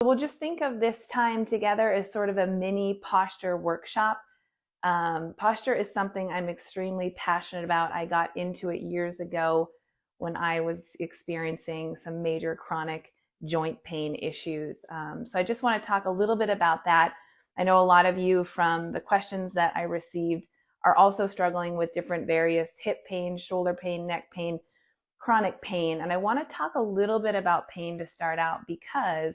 We'll just think of this time together as sort of a mini posture workshop. Posture is something I'm extremely passionate about. I got into it years ago when I was experiencing some major chronic joint pain issues. So I just want to talk a little bit about that. I know a lot of you from the questions that I received are also struggling with different various hip pain, shoulder pain, neck pain, chronic pain. And I want to talk a little bit about pain to start out because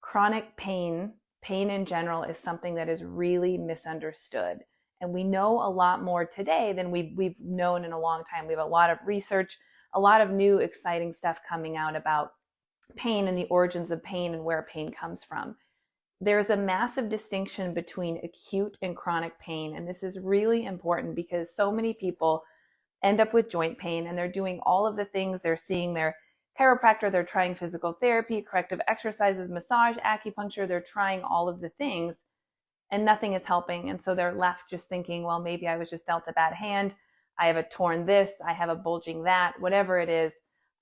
chronic pain in general is something that is really misunderstood. And we know a lot more today than we've known in a long time. We have a lot of research, a lot of new exciting stuff coming out about pain and the origins of pain and where pain comes from. There's a massive distinction between acute and chronic pain. And this is really important because so many people end up with joint pain and they're doing all of the things. They're seeing their chiropractor, they're trying physical therapy, corrective exercises, massage, acupuncture, they're trying all of the things and nothing is helping. And so they're left just thinking, well, maybe I was just dealt a bad hand. I have a torn this, I have a bulging that, whatever it is,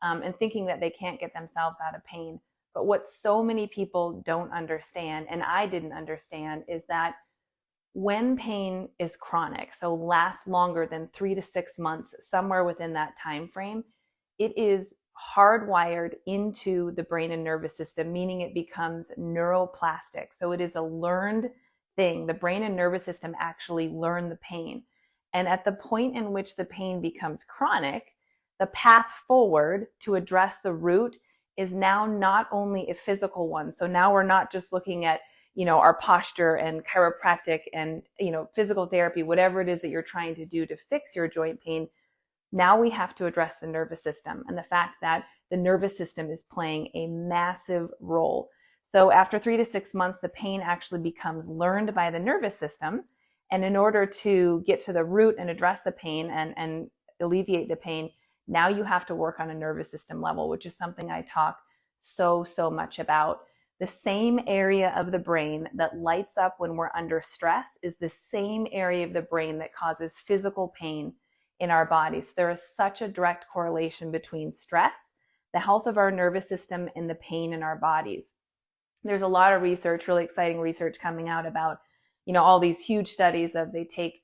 and thinking that they can't get themselves out of pain. But what so many people don't understand, and I didn't understand, is that when pain is chronic, so lasts longer than 3 to 6 months, somewhere within that time frame, it is hardwired into the brain and nervous system, meaning it becomes neuroplastic. So it is a learned thing. The brain and nervous system actually learn the pain. And at the point in which the pain becomes chronic, the path forward to address the root is now not only a physical one. So now we're not just looking at, our posture and chiropractic and, physical therapy, whatever it is that you're trying to do to fix your joint pain. Now we have to address the nervous system and the fact that the nervous system is playing a massive role. So after 3 to 6 months, the pain actually becomes learned by the nervous system. And in order to get to the root and address the pain and alleviate the pain, now you have to work on a nervous system level, which is something I talk so much about. The same area of the brain that lights up when we're under stress is the same area of the brain that causes physical pain in our bodies. There is such a direct correlation between stress, the health of our nervous system, and the pain in our bodies. There's a lot of research, really exciting research coming out about, all these huge studies of they take,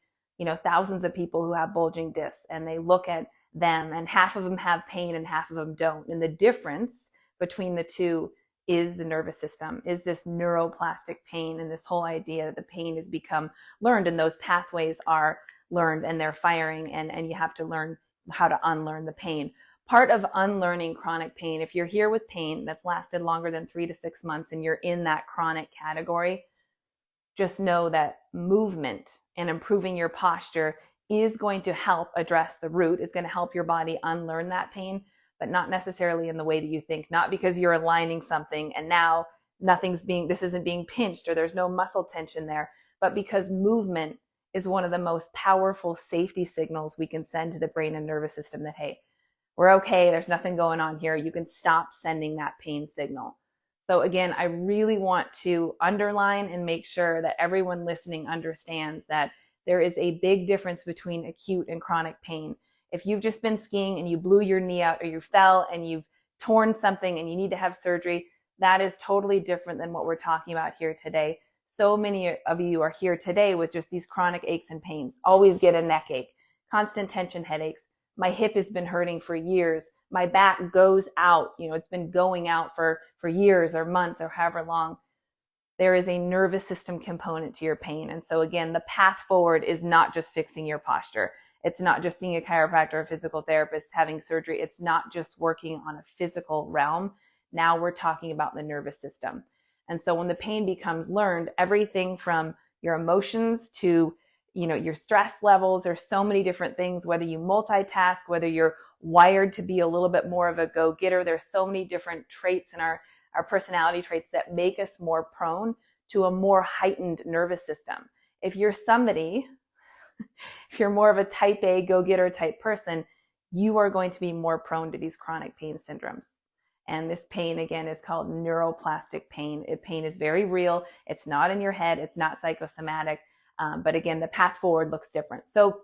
thousands of people who have bulging discs and they look at them and half of them have pain and half of them don't. And the difference between the two is the nervous system, is this neuroplastic pain and this whole idea that the pain has become learned and those pathways are learned and they're firing and you have to learn how to unlearn the pain. Part of unlearning chronic pain, if you're here with pain that's lasted longer than 3 to 6 months and you're in that chronic category, just know that movement and improving your posture is going to help address the root. It's going to help your body unlearn that pain, but not necessarily in the way that you think, not because you're aligning something and now this isn't being pinched or there's no muscle tension there, but because movement is one of the most powerful safety signals we can send to the brain and nervous system that, hey, we're okay, there's nothing going on here. You can stop sending that pain signal. So again, I really want to underline and make sure that everyone listening understands that there is a big difference between acute and chronic pain. If you've just been skiing and you blew your knee out or you fell and you've torn something and you need to have surgery, that is totally different than what we're talking about here today. So many of you are here today with just these chronic aches and pains. Always get a neck ache, constant tension headaches. My hip has been hurting for years. My back goes out. It's been going out for years or months or however long. There is a nervous system component to your pain. And so again, the path forward is not just fixing your posture. It's not just seeing a chiropractor or a physical therapist, having surgery. It's not just working on a physical realm. Now we're talking about the nervous system. And so when the pain becomes learned, everything from your emotions to, your stress levels, there's so many different things, whether you multitask, whether you're wired to be a little bit more of a go-getter, there's so many different traits in our personality traits that make us more prone to a more heightened nervous system. If you're more of a type A go-getter type person, you are going to be more prone to these chronic pain syndromes. And this pain, again, is called neuroplastic pain. Pain is very real. It's not in your head. It's not psychosomatic. But again, the path forward looks different. So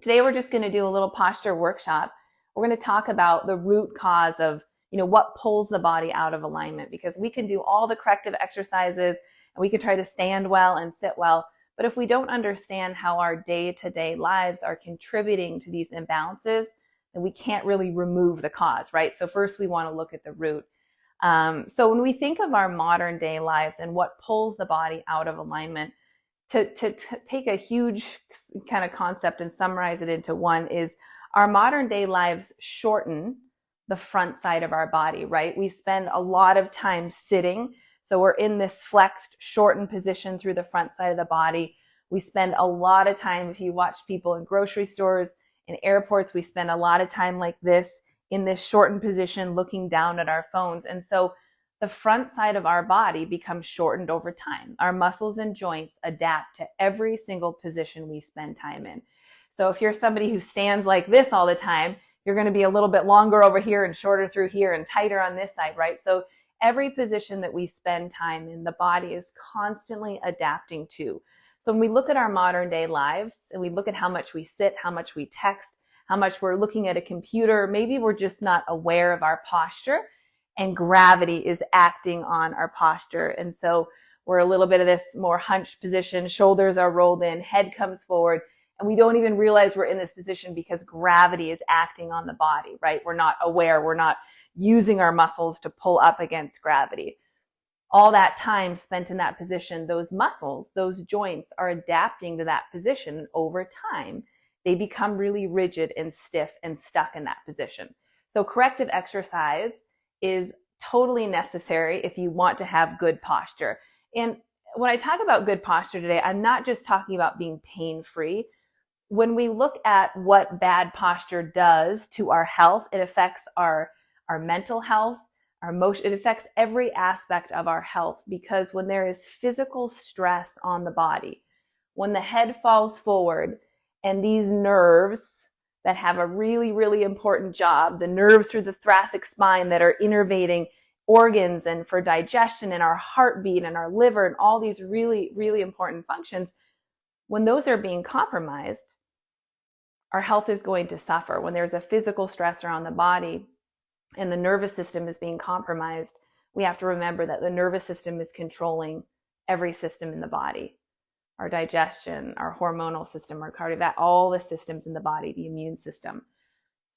today we're just going to do a little posture workshop. We're going to talk about the root cause of, what pulls the body out of alignment, because we can do all the corrective exercises and we can try to stand well and sit well. But if we don't understand how our day-to-day lives are contributing to these imbalances, then we can't really remove the cause, right? So first we want to look at the root. So when we think of our modern day lives and what pulls the body out of alignment, to take a huge kind of concept and summarize it into one, is our modern day lives shorten the front side of our body, right? We spend a lot of time sitting. So we're in this flexed, shortened position through the front side of the body. We spend a lot of time, if you watch people in grocery stores, in airports, we spend a lot of time like this, in this shortened position, looking down at our phones. And so the front side of our body becomes shortened over time. Our muscles and joints adapt to every single position we spend time in. So if you're somebody who stands like this all the time, you're going to be a little bit longer over here and shorter through here and tighter on this side, right? So every position that we spend time in, the body is constantly adapting to. So when we look at our modern day lives and we look at how much we sit, how much we text, how much we're looking at a computer, maybe we're just not aware of our posture, and gravity is acting on our posture. And so we're a little bit of this more hunched position, shoulders are rolled in, head comes forward, and we don't even realize we're in this position because gravity is acting on the body, right? We're not aware, we're not using our muscles to pull up against gravity. All that time spent in that position, those muscles, those joints are adapting to that position. Over time, they become really rigid and stiff and stuck in that position. So corrective exercise is totally necessary if you want to have good posture. And when I talk about good posture today, I'm not just talking about being pain-free. When we look at what bad posture does to our health, it affects our mental health, our emotion, it affects every aspect of our health, because when there is physical stress on the body, when the head falls forward and these nerves that have a really, really important job, the nerves through the thoracic spine that are innervating organs and for digestion and our heartbeat and our liver and all these really, really important functions, when those are being compromised, our health is going to suffer. When there's a physical stressor on the body and the nervous system is being compromised, we have to remember that the nervous system is controlling every system in the body. Our digestion, our hormonal system, our cardiovascular, all the systems in the body, the immune system.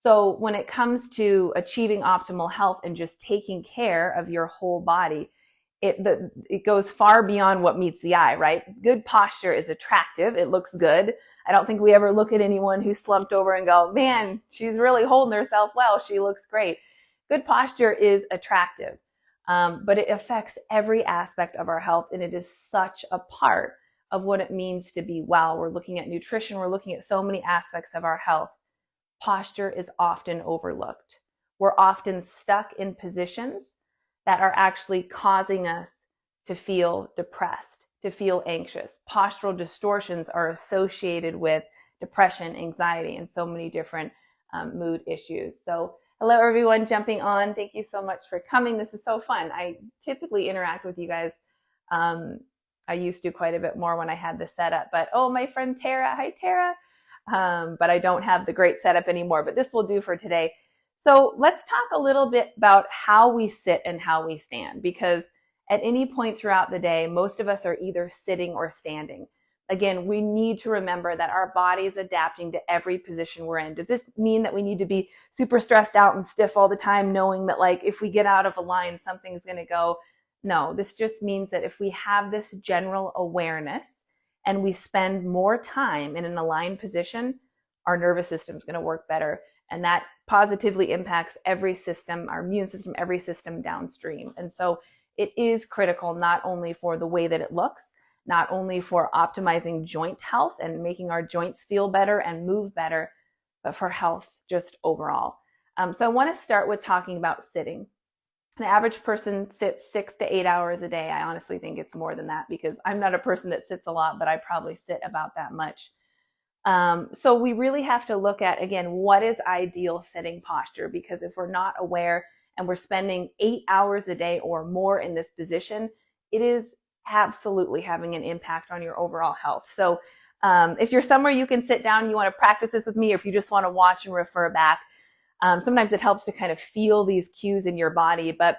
So when it comes to achieving optimal health and just taking care of your whole body, it goes far beyond what meets the eye, right? Good posture is attractive. It looks good. I don't think we ever look at anyone who's slumped over and go, man, she's really holding herself well. She looks great. Good posture is attractive, but it affects every aspect of our health, and it is such a part of what it means to be well. We're looking at nutrition. We're looking at so many aspects of our health. Posture is often overlooked. We're often stuck in positions that are actually causing us to feel depressed, to feel anxious. Postural distortions are associated with depression, anxiety, and so many different mood issues. So hello, everyone jumping on. Thank you so much for coming. This is so fun. I typically interact with you guys. I used to quite a bit more when I had the setup, but oh, my friend Tara, hi Tara. But I don't have the great setup anymore, but this will do for today. So let's talk a little bit about how we sit and how we stand, because at any point throughout the day, most of us are either sitting or standing. Again, we need to remember that our body is adapting to every position we're in. Does this mean that we need to be super stressed out and stiff all the time, knowing that like if we get out of a line, something's going to go? No, this just means that if we have this general awareness and we spend more time in an aligned position, our nervous system is going to work better. And that positively impacts every system, our immune system, every system downstream. And so it is critical not only for the way that it looks, not only for optimizing joint health and making our joints feel better and move better, but for health just overall. So I want to start with talking about sitting. The average person sits 6 to 8 hours a day. I honestly think it's more than that, because I'm not a person that sits a lot, but I probably sit about that much. So we really have to look at, again, what is ideal sitting posture? Because if we're not aware and we're spending 8 hours a day or more in this position, it is absolutely having an impact on your overall health. So if you're somewhere you can sit down, you want to practice this with me, or if you just want to watch and refer back, Sometimes it helps to kind of feel these cues in your body. But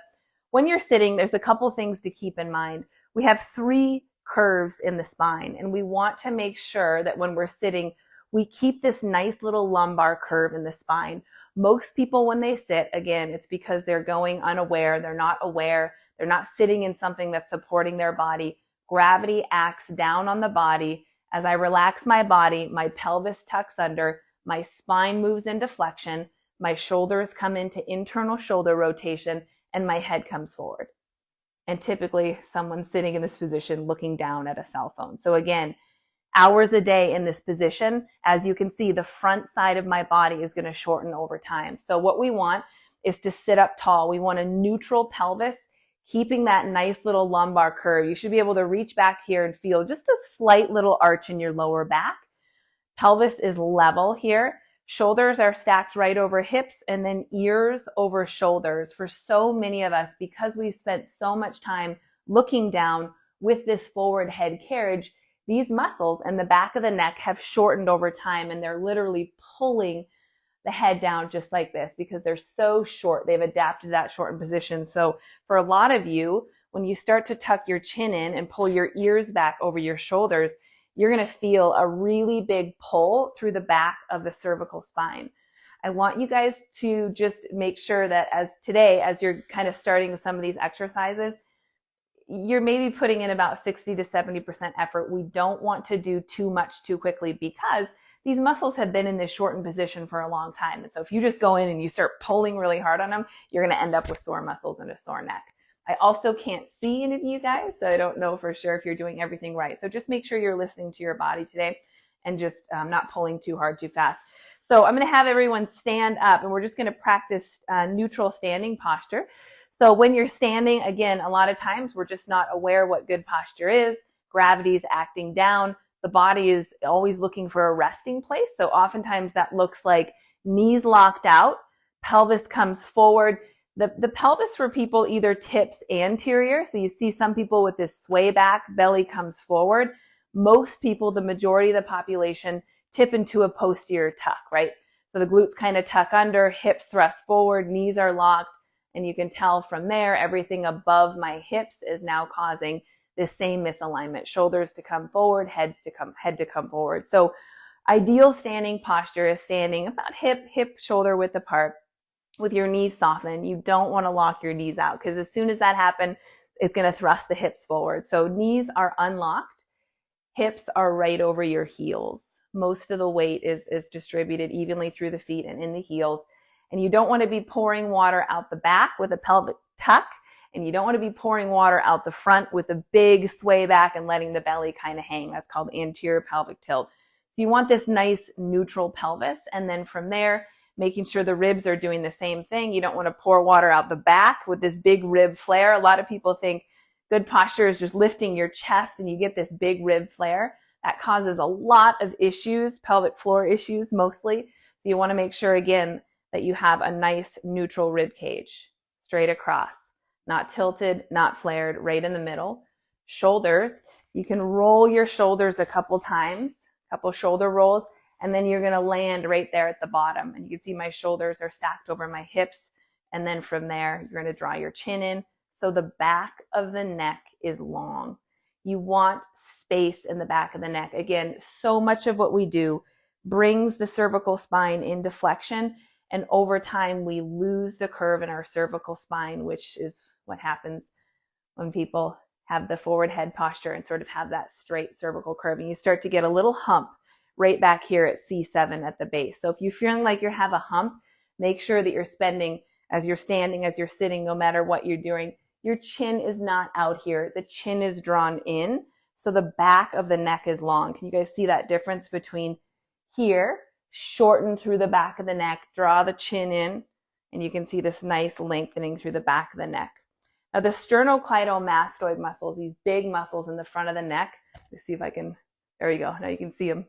when you're sitting, there's a couple things to keep in mind. We have 3 curves in the spine, and we want to make sure that when we're sitting, we keep this nice little lumbar curve in the spine. Most people, when they sit, again, it's because they're going unaware, they're not aware, they're not sitting in something that's supporting their body. Gravity acts down on the body. As I relax my body, my pelvis tucks under, my spine moves into flexion, my shoulders come into internal shoulder rotation, and my head comes forward. And typically someone's sitting in this position looking down at a cell phone. So again, hours a day in this position, as you can see, the front side of my body is going to shorten over time. So what we want is to sit up tall. We want a neutral pelvis, keeping that nice little lumbar curve. You should be able to reach back here and feel just a slight little arch in your lower back. Pelvis is level here. Shoulders are stacked right over hips, and then ears over shoulders. For so many of us, because we've spent so much time looking down with this forward head carriage, these muscles and the back of the neck have shortened over time, and they're literally pulling the head down just like this because they're so short. They've adapted that shortened position. So for a lot of you, when you start to tuck your chin in and pull your ears back over your shoulders, you're going to feel a really big pull through the back of the cervical spine. I want you guys to just make sure that as you're kind of starting some of these exercises, you're maybe putting in about 60 to 70% effort. We don't want to do too much too quickly because these muscles have been in this shortened position for a long time. And so if you just go in and you start pulling really hard on them, you're going to end up with sore muscles and a sore neck. I also can't see any of you guys, so I don't know for sure if you're doing everything right. So just make sure you're listening to your body today and just not pulling too hard, too fast. So I'm going to have everyone stand up, and we're just going to practice neutral standing posture. So when you're standing, again, a lot of times we're just not aware what good posture is. Gravity is acting down. The body is always looking for a resting place. So oftentimes that looks like knees locked out, pelvis comes forward. The pelvis for people either tips anterior. So you see some people with this sway back, belly comes forward. Most people, the majority of the population, tip into a posterior tuck, right? So the glutes kind of tuck under, hips thrust forward, knees are locked. And you can tell from there, everything above my hips is now causing this same misalignment. Shoulders to come forward, head to come forward. So ideal standing posture is standing about hip, shoulder width apart with your knees softened. You don't want to lock your knees out because as soon as that happens, it's going to thrust the hips forward. So knees are unlocked. Hips are right over your heels. Most of the weight is distributed evenly through the feet and in the heels. And you don't want to be pouring water out the back with a pelvic tuck. And you don't want to be pouring water out the front with a big sway back and letting the belly kind of hang. That's called anterior pelvic tilt. So you want this nice neutral pelvis. And then from there, making sure the ribs are doing the same thing. You don't want to pour water out the back with this big rib flare. A lot of people think good posture is just lifting your chest and you get this big rib flare. That causes a lot of issues, pelvic floor issues mostly. So you want to make sure, again, that you have a nice neutral rib cage, straight across, not tilted, not flared, right in the middle. Shoulders, you can roll your shoulders a couple times, couple shoulder rolls, and then you're going to land right there at the bottom. And you can see my shoulders are stacked over my hips. And then from there, you're going to draw your chin in. So the back of the neck is long. You want space in the back of the neck. Again, so much of what we do brings the cervical spine into flexion. And over time, we lose the curve in our cervical spine, which is what happens when people have the forward head posture and sort of have that straight cervical curve. And you start to get a little hump right back here at C7 at the base. So if you're feeling like you have a hump, make sure that you're spending, as you're standing, as you're sitting, no matter what you're doing, your chin is not out here. The chin is drawn in. So the back of the neck is long. Can you guys see that difference between here, shorten through the back of the neck, draw the chin in, and you can see this nice lengthening through the back of the neck. Now the sternocleidomastoid muscles, these big muscles in the front of the neck, let's see if I can, there you go. Now you can see them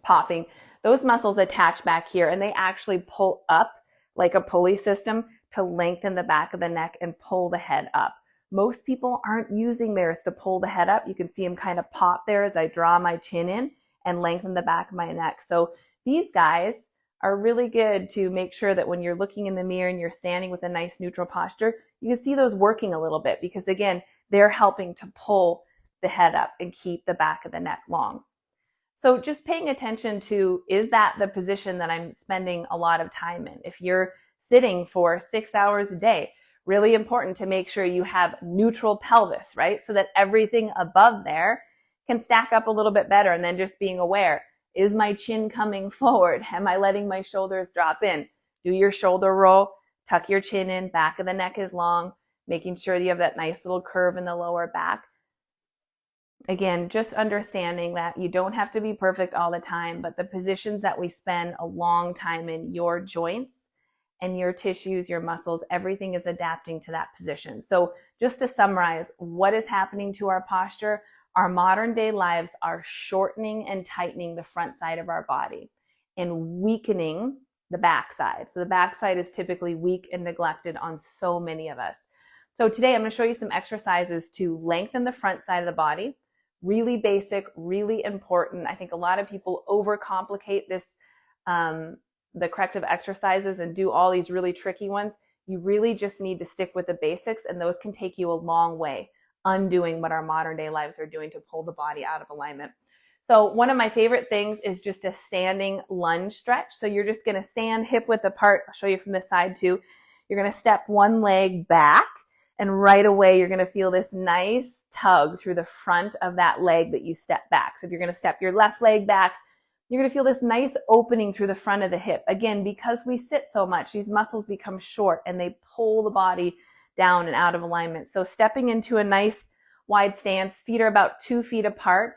popping. Those muscles attach back here and they actually pull up like a pulley system to lengthen the back of the neck and pull the head up. Most people aren't using theirs to pull the head up. You can see them kind of pop there as I draw my chin in and lengthen the back of my neck. So these guys are really good to make sure that when you're looking in the mirror and you're standing with a nice neutral posture, you can see those working a little bit because again, they're helping to pull the head up and keep the back of the neck long. So just paying attention to, is that the position that I'm spending a lot of time in? If you're sitting for 6 hours a day, really important to make sure you have neutral pelvis, right? So that everything above there can stack up a little bit better. And then just being aware, is my chin coming forward? Am I letting my shoulders drop in? Do your shoulder roll, tuck your chin in, back of the neck is long, making sure you have that nice little curve in the lower back. Again, just understanding that you don't have to be perfect all the time, but the positions that we spend a long time in, your joints and your tissues, your muscles, everything is adapting to that position. So just to summarize, what is happening to our posture? Our modern day lives are shortening and tightening the front side of our body and weakening the back side. So the back side is typically weak and neglected on so many of us. So today I'm going to show you some exercises to lengthen the front side of the body. Really basic, really important. I think a lot of people overcomplicate this, the corrective exercises and do all these really tricky ones. You really just need to stick with the basics, and those can take you a long way, undoing what our modern day lives are doing to pull the body out of alignment. So one of my favorite things is just a standing lunge stretch. So you're just going to stand hip width apart. I'll show you from this side too. You're going to step one leg back, and right away you're going to feel this nice tug through the front of that leg that you step back. So if you're going to step your left leg back, you're going to feel this nice opening through the front of the hip. Again, because we sit so much, these muscles become short and they pull the body down and out of alignment. So stepping into a nice wide stance, feet are about 2 feet apart,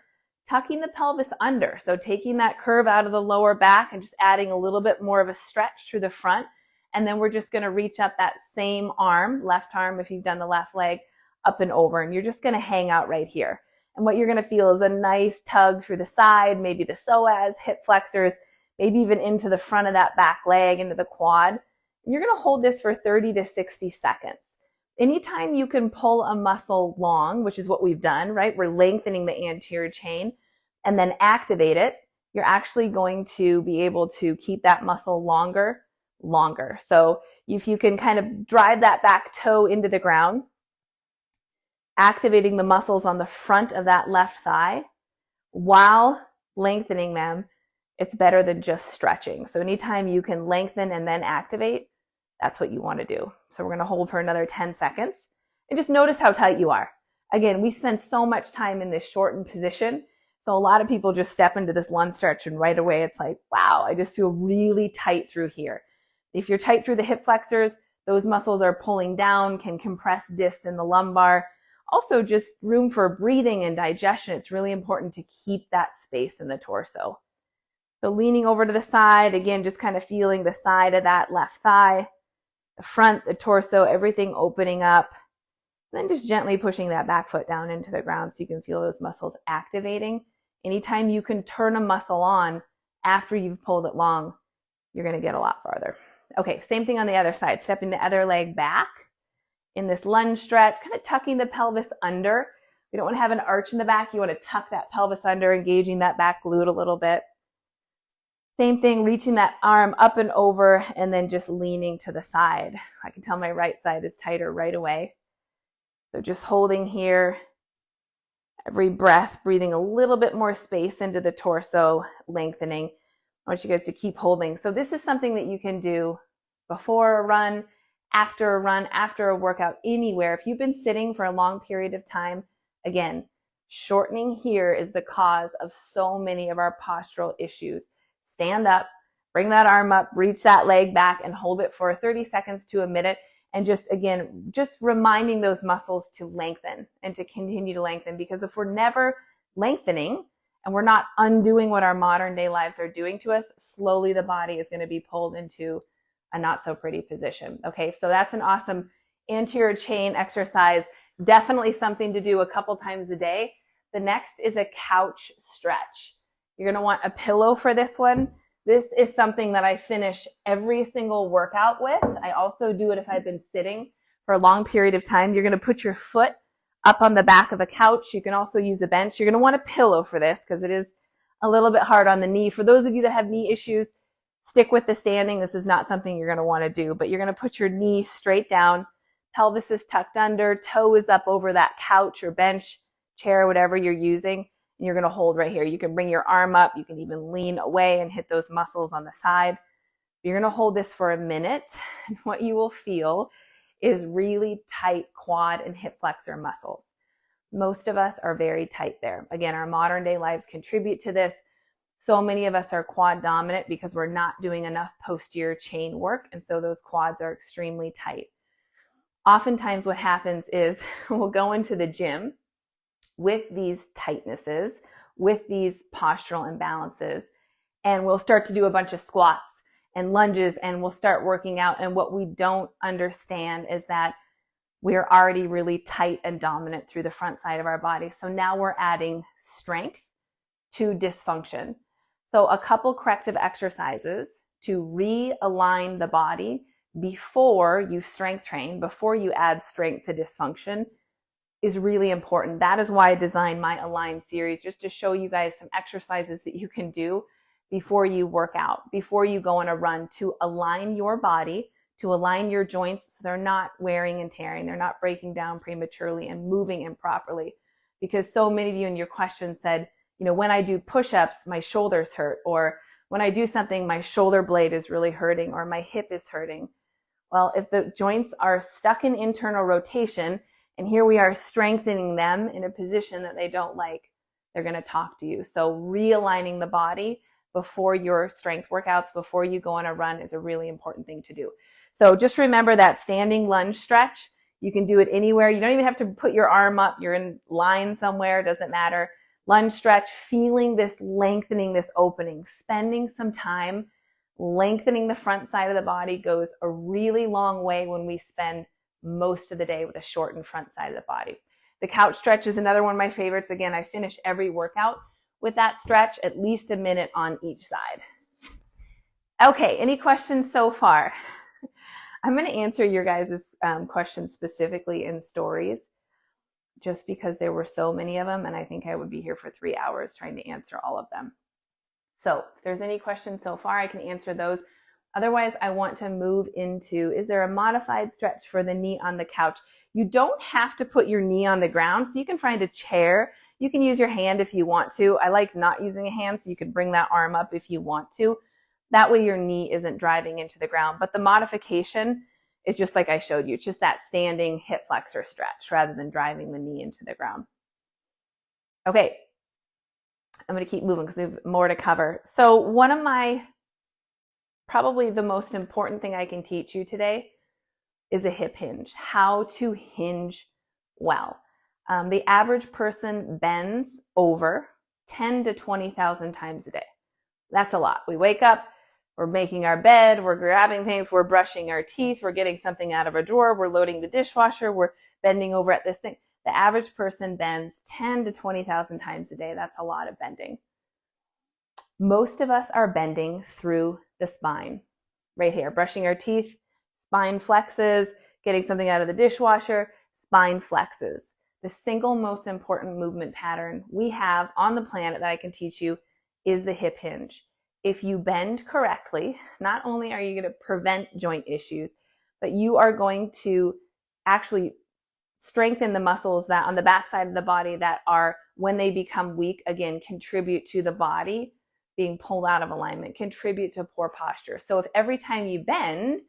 tucking the pelvis under. So taking that curve out of the lower back and just adding a little bit more of a stretch through the front. And then we're just going to reach up that same arm, left arm if you've done the left leg, up and over. And you're just going to hang out right here. And what you're going to feel is a nice tug through the side, maybe the psoas, hip flexors, maybe even into the front of that back leg, into the quad. And you're going to hold this for 30 to 60 seconds. Anytime you can pull a muscle long, which is what we've done, right? We're lengthening the anterior chain and then activate it. You're actually going to be able to keep that muscle longer. So if you can kind of drive that back toe into the ground, activating the muscles on the front of that left thigh while lengthening them, it's better than just stretching. So anytime you can lengthen and then activate, that's what you want to do. So we're going to hold for another 10 seconds and just notice how tight you are. Again, we spend so much time in this shortened position. So a lot of people just step into this lunge stretch and right away it's like, wow, I just feel really tight through here. If you're tight through the hip flexors, those muscles are pulling down, can compress discs in the lumbar. Also, just room for breathing and digestion. It's really important to keep that space in the torso. So leaning over to the side, again, just kind of feeling the side of that left thigh, the front, the torso, everything opening up. And then just gently pushing that back foot down into the ground so you can feel those muscles activating. Anytime you can turn a muscle on after you've pulled it long, you're going to get a lot farther. Okay, same thing on the other side. Stepping the other leg back in this lunge stretch, kind of tucking the pelvis under. We don't want to have an arch in the back. You want to tuck that pelvis under, engaging that back glute a little bit. Same thing, reaching that arm up and over and then just leaning to the side. I can tell my right side is tighter right away. So just holding here. Every breath, breathing a little bit more space into the torso, lengthening. I want you guys to keep holding. So this is something that you can do before a run, after a workout, anywhere. If you've been sitting for a long period of time, again, shortening here is the cause of so many of our postural issues. Stand up, bring that arm up, reach that leg back and hold it for 30 seconds to a minute. And just, again, just reminding those muscles to lengthen and to continue to lengthen, because if we're never lengthening and we're not undoing what our modern day lives are doing to us, slowly the body is going to be pulled into a not so pretty position. Okay, so that's an awesome anterior chain exercise. Definitely something to do a couple times a day. The next is a couch stretch. You're going to want a pillow for this one. This is something that I finish every single workout with. I also do it if I've been sitting for a long period of time. You're going to put your foot up on the back of the couch. You can also use a bench. You're going to want a pillow for this because it is a little bit hard on the knee. For those of you that have knee issues, Stick with the standing. This is not something you're going to want to do, but you're going to put your knee straight down. Pelvis is tucked under. Toe is up over that couch or bench, chair, whatever you're using. And you're going to hold right here. You can bring your arm up. You can even lean away and hit those muscles on the side. You're going to hold this for a minute. And what you will feel is really tight quad and hip flexor muscles. Most of us are very tight there. Again, our modern day lives contribute to this. So many of us are quad dominant because we're not doing enough posterior chain work. And so those quads are extremely tight. Oftentimes what happens is we'll go into the gym with these tightnesses, with these postural imbalances, and we'll start to do a bunch of squats and lunges, and we'll start working out. And what we don't understand is that we're already really tight and dominant through the front side of our body. So now we're adding strength to dysfunction. So a couple corrective exercises to realign the body before you strength train, before you add strength to dysfunction, is really important. That is why I designed my Align series, just to show you guys some exercises that you can do before you work out, before you go on a run, to align your body, to align your joints so they're not wearing and tearing, they're not breaking down prematurely and moving improperly. Because so many of you in your questions said, when I do push-ups, my shoulders hurt, or when I do something, my shoulder blade is really hurting, or my hip is hurting. Well, if the joints are stuck in internal rotation, and here we are strengthening them in a position that they don't like, they're going to talk to you. So realigning the body before your strength workouts, before you go on a run, is a really important thing to do. So just remember that standing lunge stretch. You can do it anywhere. You don't even have to put your arm up. You're in line somewhere, doesn't matter. Lunge stretch, feeling this lengthening, this opening, spending some time lengthening the front side of the body goes a really long way when we spend most of the day with a shortened front side of the body. The couch stretch is another one of my favorites. Again, I finish every workout with that stretch, at least a minute on each side. Okay, any questions so far? I'm going to answer your guys' questions specifically in stories, just because there were so many of them, and I think I would be here for 3 hours trying to answer all of them. So if there's any questions so far, I can answer those. Otherwise, I want to move into, is there a modified stretch for the knee on the couch? You don't have to put your knee on the ground, so you can find a chair. You can use your hand if you want to. I like not using a hand, so you can bring that arm up if you want to. That way your knee isn't driving into the ground. But the modification is just like I showed you. It's just that standing hip flexor stretch rather than driving the knee into the ground. Okay, I'm going to keep moving because we have more to cover. So one of my, probably the most important thing I can teach you today is a hip hinge, how to hinge well. The average person bends over 10 to 20,000 times a day. That's a lot. We wake up, we're making our bed, we're grabbing things, we're brushing our teeth, we're getting something out of a drawer, we're loading the dishwasher, we're bending over at this thing. The average person bends 10 to 20,000 times a day. That's a lot of bending. Most of us are bending through the spine. Right here, brushing our teeth, spine flexes, getting something out of the dishwasher, spine flexes. The single most important movement pattern we have on the planet that I can teach you is the hip hinge. If you bend correctly, not only are you going to prevent joint issues, but you are going to actually strengthen the muscles that on the back side of the body that are, when they become weak, again, contribute to the body being pulled out of alignment, contribute to poor posture. So if every time you bend,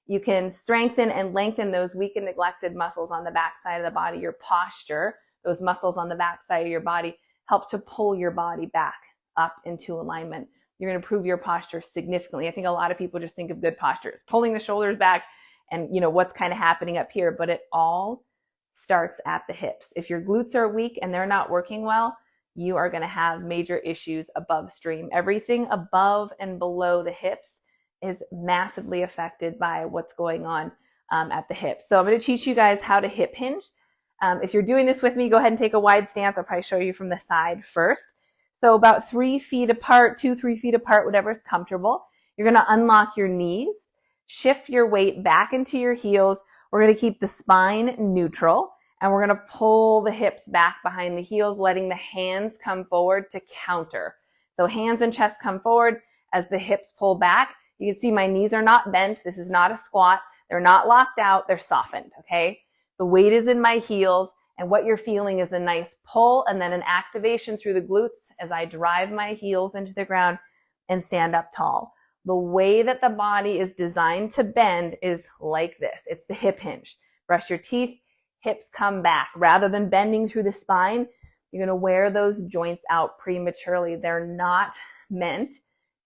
you can strengthen and lengthen those weak and neglected muscles on the back side of the body, your posture, those muscles on the back side of your body help to pull your body back up into alignment. You're going to improve your posture significantly. I think a lot of people just think of good posture as pulling the shoulders back and what's kind of happening up here, but it all starts at the hips. If your glutes are weak and they're not working well, you are going to have major issues above stream. Everything above and below the hips is massively affected by what's going on at the hips. So I'm going to teach you guys how to hip hinge. If you're doing this with me, go ahead and take a wide stance. I'll probably show you from the side first. So about 3 feet apart, 2-3 feet apart, whatever is comfortable. You're going to unlock your knees, shift your weight back into your heels. We're going to keep the spine neutral, and we're going to pull the hips back behind the heels, letting the hands come forward to counter. So hands and chest come forward as the hips pull back. You can see my knees are not bent. This is not a squat. They're not locked out. They're softened, okay? The weight is in my heels, and what you're feeling is a nice pull and then an activation through the glutes as I drive my heels into the ground and stand up tall. The way that the body is designed to bend is like this. It's the hip hinge. Brush your teeth, hips come back. Rather than bending through the spine, you're going to wear those joints out prematurely. They're not meant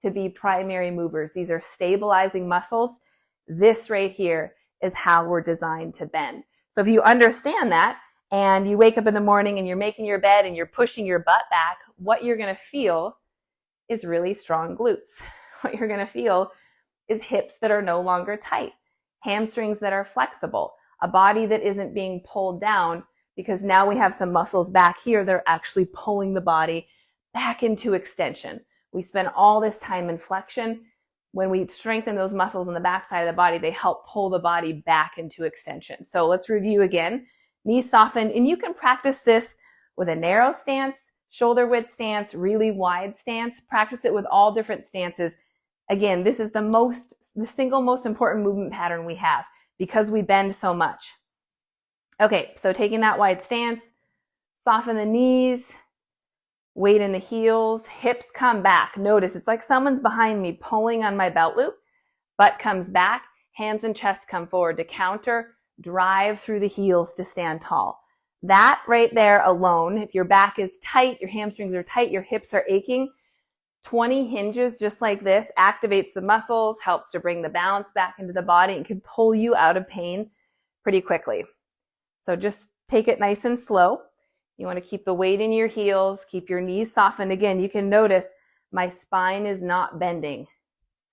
to be primary movers. These are stabilizing muscles. This right here is how we're designed to bend. So if you understand that and you wake up in the morning and you're making your bed and you're pushing your butt back, what you're going to feel is really strong glutes. What you're going to feel is hips that are no longer tight, hamstrings that are flexible, a body that isn't being pulled down because now we have some muscles back here that are actually pulling the body back into extension. We spend all this time in flexion. When we strengthen those muscles in the backside of the body, they help pull the body back into extension. So let's review again. Knees softened, and you can practice this with a narrow stance, shoulder width stance, really wide stance. Practice it with all different stances. Again, this is the single most important movement pattern we have because we bend so much. Okay, so taking that wide stance, soften the knees, weight in the heels, hips come back. Notice it's like someone's behind me pulling on my belt loop. Butt comes back, hands and chest come forward to counter, drive through the heels to stand tall. That right there alone, if your back is tight, your hamstrings are tight, your hips are aching, 20 hinges just like this activates the muscles, helps to bring the balance back into the body, and can pull you out of pain pretty quickly. So just take it nice and slow. You want to keep the weight in your heels, keep your knees softened. Again, you can notice my spine is not bending,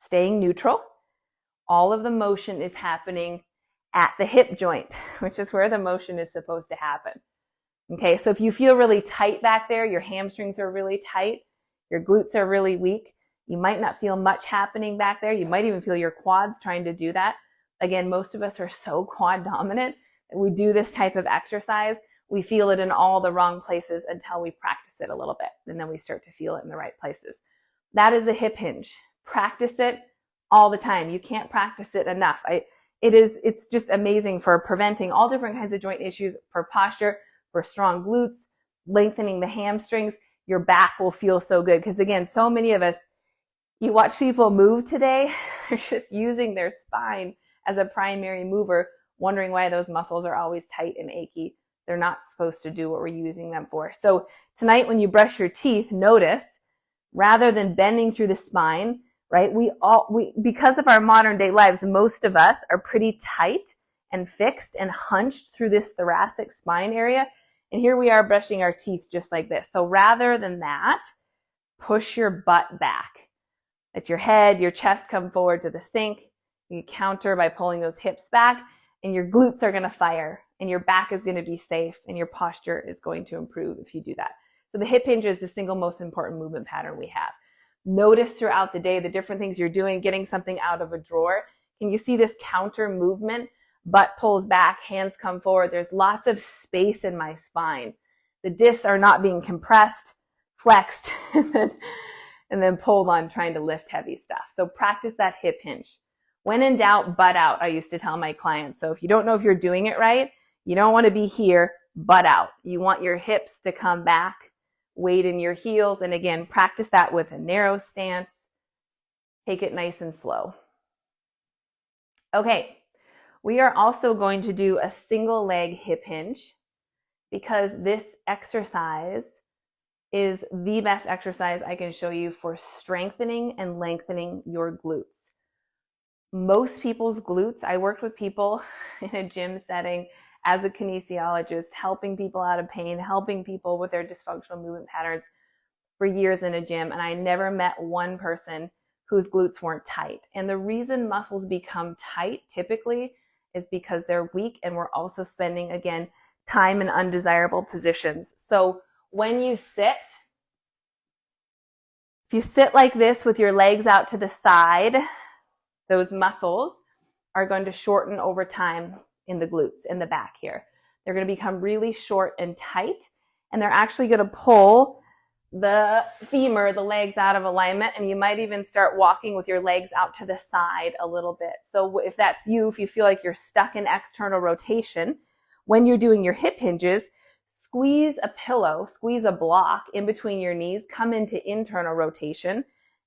staying neutral. All of the motion is happening at the hip joint, which is where the motion is supposed to happen. Okay, so if you feel really tight back there, your hamstrings are really tight, your glutes are really weak, you might not feel much happening back there. You might even feel your quads trying to do that. Again, most of us are so quad dominant that we do this type of exercise. We feel it in all the wrong places until we practice it a little bit, and then we start to feel it in the right places. That is the hip hinge. Practice it all the time. You can't practice it enough. It's just amazing for preventing all different kinds of joint issues, for posture, for strong glutes, lengthening the hamstrings. Your back will feel so good because, again, so many of us, you watch people move today, they're just using their spine as a primary mover, wondering why those muscles are always tight and achy. They're not supposed to do what we're using them for. So tonight when you brush your teeth, notice, rather than bending through the spine, right, because of our modern day lives, most of us are pretty tight and fixed and hunched through this thoracic spine area. And here we are brushing our teeth just like this. So rather than that, push your butt back. Let your head, your chest come forward to the sink. You counter by pulling those hips back, and your glutes are going to fire, and your back is going to be safe, and your posture is going to improve if you do that. So the hip hinge is the single most important movement pattern we have. Notice throughout the day the different things you're doing, getting something out of a drawer. Can you see this counter movement? Butt pulls back, hands come forward. There's lots of space in my spine. The discs are not being compressed, flexed, and then pulled on trying to lift heavy stuff. So practice that hip hinge. When in doubt, butt out, I used to tell my clients. So if you don't know if you're doing it right, you don't want to be here, butt out. You want your hips to come back, weight in your heels, and again, practice that with a narrow stance. Take it nice and slow. Okay, we are also going to do a single leg hip hinge because this exercise is the best exercise I can show you for strengthening and lengthening your glutes. Most people's glutes, I worked with people in a gym setting as a kinesiologist, helping people out of pain, helping people with their dysfunctional movement patterns for years in a gym, and I never met one person whose glutes weren't tight. And the reason muscles become tight typically is because they're weak, and we're also spending, again, time in undesirable positions. So when you sit, if you sit like this with your legs out to the side, those muscles are going to shorten over time in the glutes, in the back here. They're going to become really short and tight, and they're actually going to pull the femur, the legs out of alignment, and you might even start walking with your legs out to the side a little bit. So if that's you, if you feel like you're stuck in external rotation, when you're doing your hip hinges, squeeze a pillow, squeeze a block in between your knees, come into internal rotation,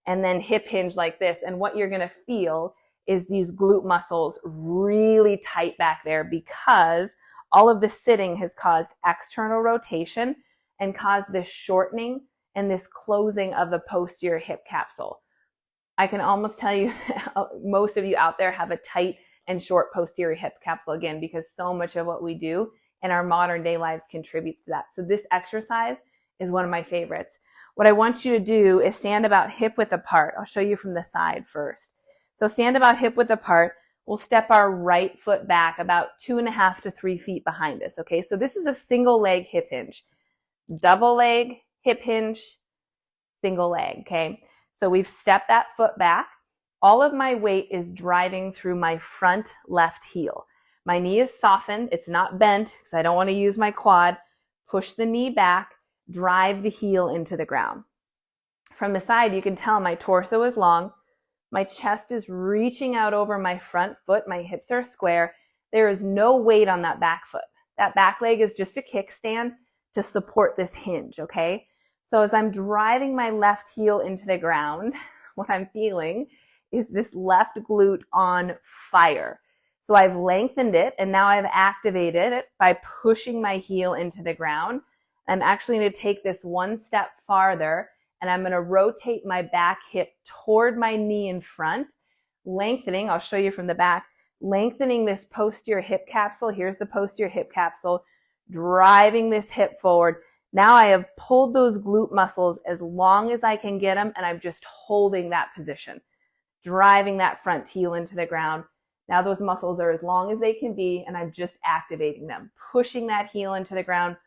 and then hip hinge like this. And what you're gonna feel is these glute muscles really tight back there, because all of the sitting has caused external rotation and caused this shortening and this closing of the posterior hip capsule. I can almost tell you most of you out there have a tight and short posterior hip capsule, again, because so much of what we do in our modern day lives contributes to that. So this exercise is one of my favorites. What I want you to do is stand about hip width apart. I'll show you from the side first. So stand about hip width apart. We'll step our right foot back about 2.5 to 3 feet behind us. Okay, so this is a single leg hip hinge. Double leg, hip hinge, single leg, okay? So we've stepped that foot back. All of my weight is driving through my front left heel. My knee is softened. It's not bent because I don't want to use my quad. Push the knee back, drive the heel into the ground. From the side, you can tell my torso is long. My chest is reaching out over my front foot. My hips are square. There is no weight on that back foot. That back leg is just a kickstand to support this hinge, okay? So as I'm driving my left heel into the ground, what I'm feeling is this left glute on fire. So I've lengthened it, and now I've activated it by pushing my heel into the ground. I'm actually going to take this one step farther, and I'm going to rotate my back hip toward my knee in front, lengthening, I'll show you from the back, lengthening this posterior hip capsule. Here's the posterior hip capsule, driving this hip forward. Now I have pulled those glute muscles as long as I can get them, and I'm just holding that position, driving that front heel into the ground. Now those muscles are as long as they can be, and I'm just activating them, pushing that heel into the ground,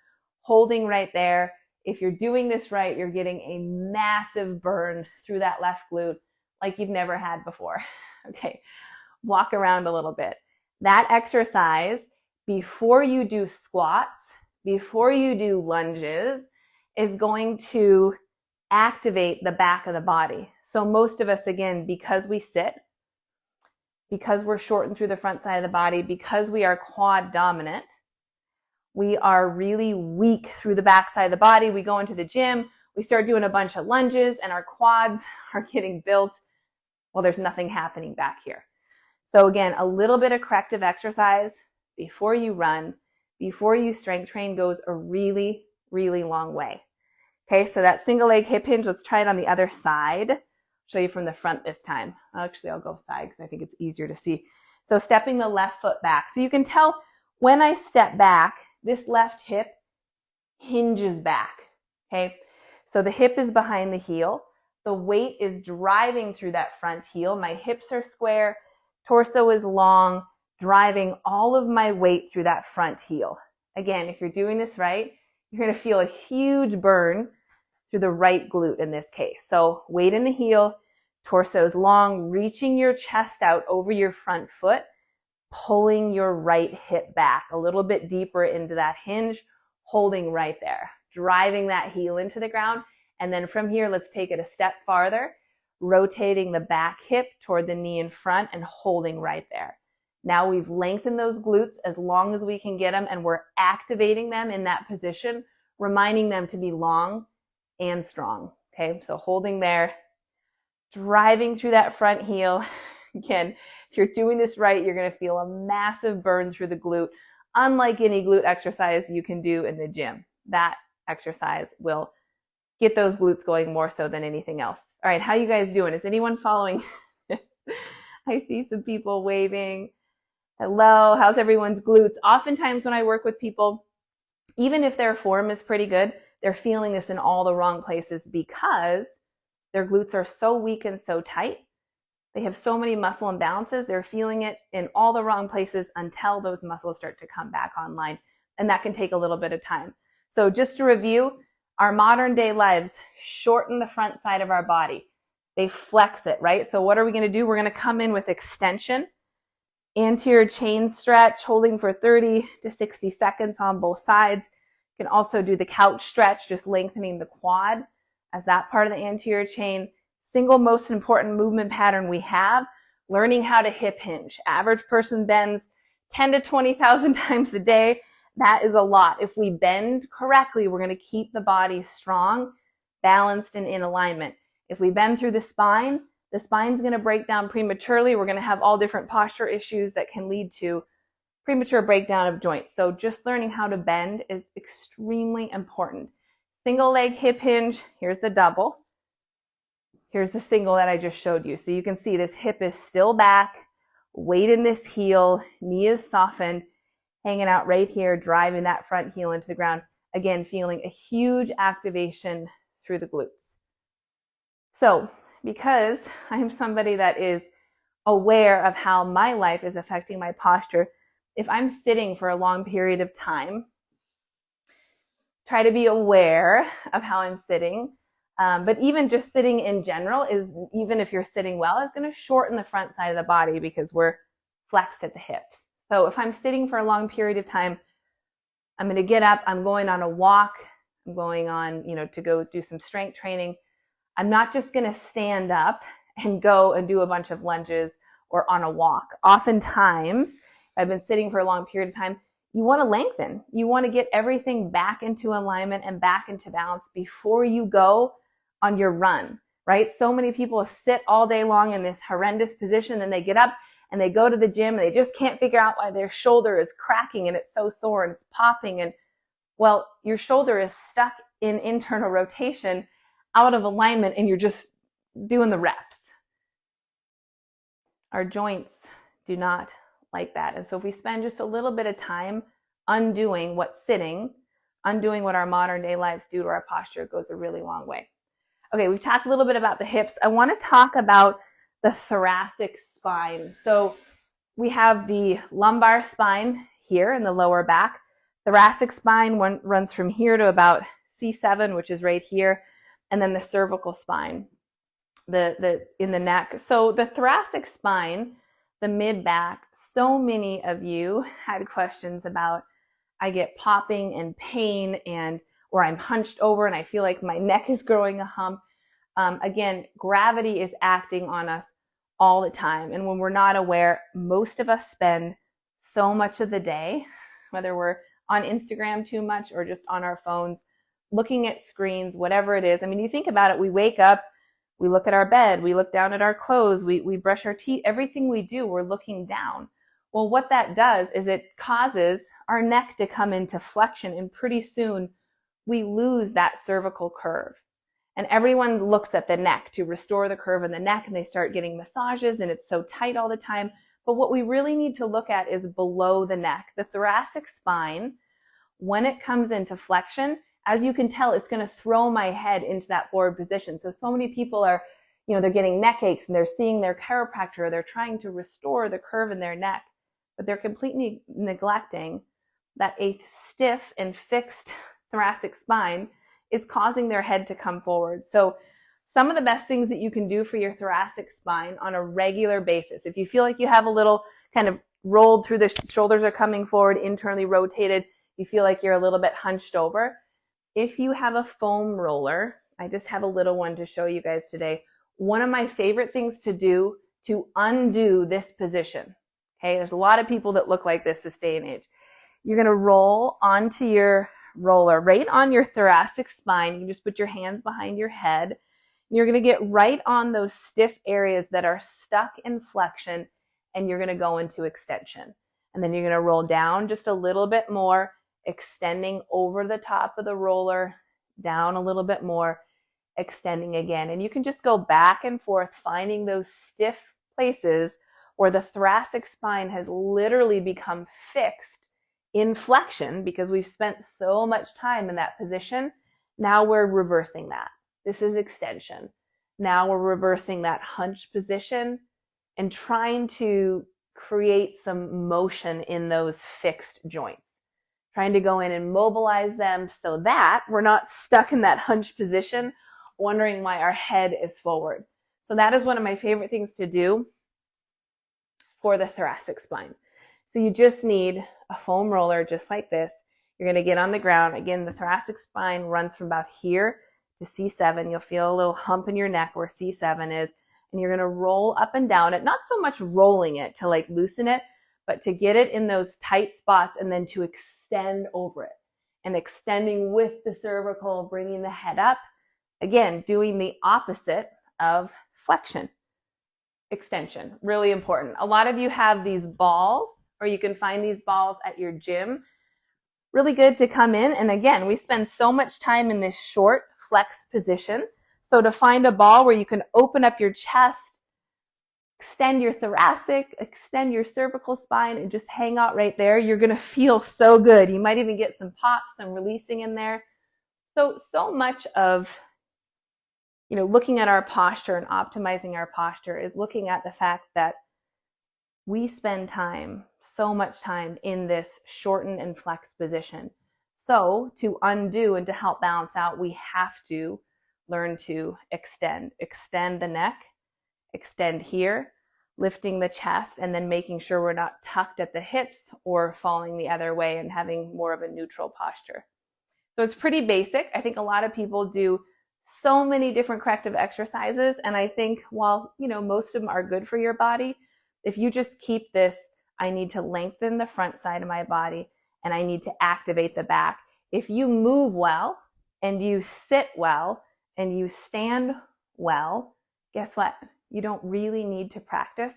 holding right there. If you're doing this right, you're getting a massive burn through that left glute like you've never had before. Okay, walk around a little bit. That exercise, before you do squats, before you do lunges, is going to activate the back of the body. So most of us, again, because we sit, because we're shortened through the front side of the body, because we are quad dominant, we are really weak through the back side of the body. We go into the gym, we start doing a bunch of lunges, and our quads are getting built. Well, there's nothing happening back here. So again, a little bit of corrective exercise before you run, before you strength train, goes a really, really long way. Okay, so that single leg hip hinge, let's try it on the other side. Show you from the front this time. Actually, I'll go side because I think it's easier to see. So stepping the left foot back. So you can tell when I step back, this left hip hinges back, okay? So the hip is behind the heel. The weight is driving through that front heel. My hips are square, torso is long, driving all of my weight through that front heel. Again, if you're doing this right, you're gonna feel a huge burn through the right glute in this case. So weight in the heel, torso is long, reaching your chest out over your front foot, pulling your right hip back a little bit deeper into that hinge, holding right there, driving that heel into the ground. And then from here, let's take it a step farther, rotating the back hip toward the knee in front and holding right there. Now we've lengthened those glutes as long as we can get them, and we're activating them in that position, reminding them to be long and strong. Okay, so holding there, driving through that front heel. Again, if you're doing this right, you're going to feel a massive burn through the glute, unlike any glute exercise you can do in the gym. That exercise will get those glutes going more so than anything else. All right, how you guys doing? Is anyone following this? I see some people waving. Hello, how's everyone's glutes? Oftentimes when I work with people, even if their form is pretty good, they're feeling this in all the wrong places because their glutes are so weak and so tight. They have so many muscle imbalances. They're feeling it in all the wrong places until those muscles start to come back online. And that can take a little bit of time. So just to review, our modern day lives shorten the front side of our body. They flex it, right? So what are we going to do? We're going to come in with extension, anterior chain stretch, holding for 30 to 60 seconds on both sides. You can also do the couch stretch, just lengthening the quad. as that part of the anterior chain. Single most important movement pattern we have, learning how to hip hinge. Average person bends 10 to 20,000 times a day. That is a lot. If we bend correctly, we're going to keep the body strong, balanced, and in alignment. If we bend through the spine's going to break down prematurely. We're going to have all different posture issues that can lead to premature breakdown of joints. So just learning how to bend is extremely important. Single leg hip hinge. Here's the double. Here's the single that I just showed you. So you can see this hip is still back, weight in this heel, knee is softened, hanging out right here, driving that front heel into the ground. Again, feeling a huge activation through the glutes. So because I'm somebody that is aware of how my life is affecting my posture, if I'm sitting for a long period of time, try to be aware of how I'm sitting. But even just sitting in general is, even if you're sitting well, is going to shorten the front side of the body because we're flexed at the hip. So if I'm sitting for a long period of time, I'm going to get up, I'm going on a walk, I'm going on, to go do some strength training. I'm not just going to stand up and go and do a bunch of lunges or on a walk. Oftentimes, I've been sitting for a long period of time, you want to lengthen. You want to get everything back into alignment and back into balance before you go on your run, right? So many people sit all day long in this horrendous position and they get up and they go to the gym and they just can't figure out why their shoulder is cracking and it's so sore and it's popping. And well, your shoulder is stuck in internal rotation, out of alignment, and you're just doing the reps. Our joints do not like that. And so if we spend just a little bit of time undoing what's sitting, undoing what our modern day lives do to our posture, it goes a really long way. Okay, we've talked a little bit about the hips. I want to talk about the thoracic spine. So we have the lumbar spine here in the lower back. Thoracic spine runs from here to about C7, which is right here, and then the cervical spine, in the neck. So the thoracic spine, the mid back, so many of you had questions about, I get popping and pain, or I'm hunched over and I feel like my neck is growing a hump. Again, gravity is acting on us all the time. And when we're not aware, most of us spend so much of the day, whether we're on Instagram too much or just on our phones, looking at screens, whatever it is. I mean, you think about it, we wake up, we look at our bed, we look down at our clothes, we brush our teeth, everything we do, we're looking down. Well, what that does is it causes our neck to come into flexion, and pretty soon we lose that cervical curve. And everyone looks at the neck to restore the curve in the neck, and they start getting massages, and it's so tight all the time. But what we really need to look at is below the neck. The thoracic spine, when it comes into flexion, as you can tell, it's going to throw my head into that forward position. So many people are, they're getting neck aches and they're seeing their chiropractor, or they're trying to restore the curve in their neck, but they're completely neglecting that a stiff and fixed thoracic spine is causing their head to come forward. So some of the best things that you can do for your thoracic spine on a regular basis, if you feel like you have a little kind of rolled through, the shoulders are coming forward, internally rotated, you feel like you're a little bit hunched over, if you have a foam roller, I just have a little one to show you guys today. One of my favorite things to do to undo this position, okay, there's a lot of people that look like this day and age. You're going to roll onto your roller right on your thoracic spine. You can just put your hands behind your head. You're going to get right on those stiff areas that are stuck in flexion, and you're going to go into extension. And then you're going to roll down just a little bit more, extending over the top of the roller, down a little bit more, extending again. And you can just go back and forth, finding those stiff places where the thoracic spine has literally become fixed in flexion because we've spent so much time in that position. Now we're reversing that. This is extension. Now we're reversing that hunch position and trying to create some motion in those fixed joints. Trying to go in and mobilize them so that we're not stuck in that hunch position, wondering why our head is forward. So that is one of my favorite things to do for the thoracic spine. So you just need a foam roller just like this. You're going to get on the ground. Again, the thoracic spine runs from about here to C7. You'll feel a little hump in your neck where C7 is, and you're going to roll up and down it, not so much rolling it to like loosen it, but to get it in those tight spots and then to extend over it. And extending with the cervical, bringing the head up. Again, doing the opposite of flexion. Extension, really important. A lot of you have these balls, or you can find these balls at your gym. Really good to come in. And again, we spend so much time in this short flex position. So to find a ball where you can open up your chest, extend your thoracic, extend your cervical spine, and just hang out right there, you're going to feel so good. You might even get some pops, some releasing in there. So much of looking at our posture and optimizing our posture is looking at the fact that we spend so much time in this shorten and flex position. So to undo and to help balance out, we have to learn to extend the neck, extend here, lifting the chest, and then making sure we're not tucked at the hips or falling the other way and having more of a neutral posture. So it's pretty basic. I think a lot of people do so many different corrective exercises, and I think while most of them are good for your body, if you just keep this, I need to lengthen the front side of my body and I need to activate the back. If you move well and you sit well and you stand well, guess what? You don't really need to practice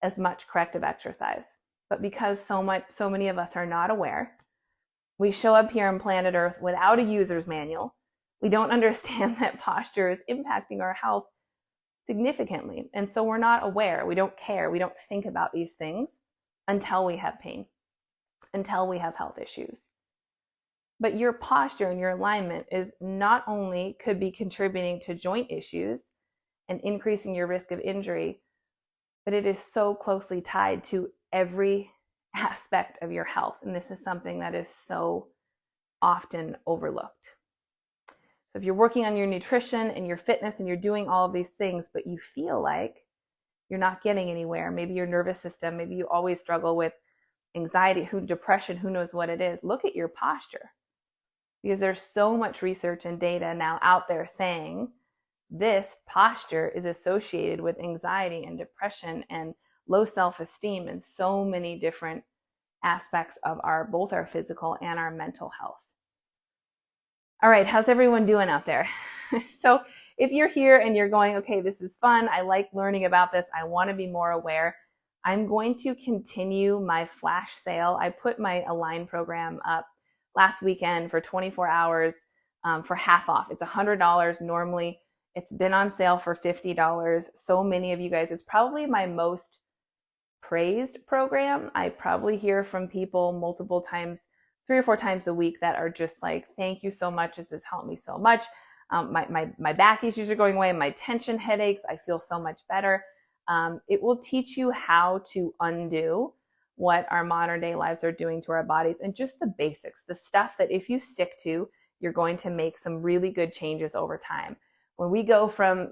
as much corrective exercise. But because so many of us are not aware, we show up here on planet Earth without a user's manual. We don't understand that posture is impacting our health significantly. And so we're not aware. We don't care. We don't think about these things until we have pain, until we have health issues. But your posture and your alignment is not only could be contributing to joint issues and increasing your risk of injury, but it is so closely tied to every aspect of your health. And this is something that is so often overlooked. So if you're working on your nutrition and your fitness and you're doing all of these things, but you feel like you're not getting anywhere, maybe your nervous system, maybe you always struggle with anxiety, depression, who knows what it is, look at your posture. Because there's so much research and data now out there saying this posture is associated with anxiety and depression and low self-esteem and so many different aspects of both our physical and our mental health. All right, how's everyone doing out there? So if you're here and you're going, okay, this is fun, I like learning about this, I want to be more aware, I'm going to continue my flash sale. I put my Align program up last weekend for 24 hours for half off. It's $100 normally. It's been on sale for $50. So many of you guys, it's probably my most praised program. I probably hear from people multiple times, 3 or 4 times a week, that are just like, thank you so much. This has helped me so much. My back issues are going away. My tension headaches, I feel so much better. It will teach you how to undo what our modern day lives are doing to our bodies, and just the basics, the stuff that if you stick to, you're going to make some really good changes over time. When we go from,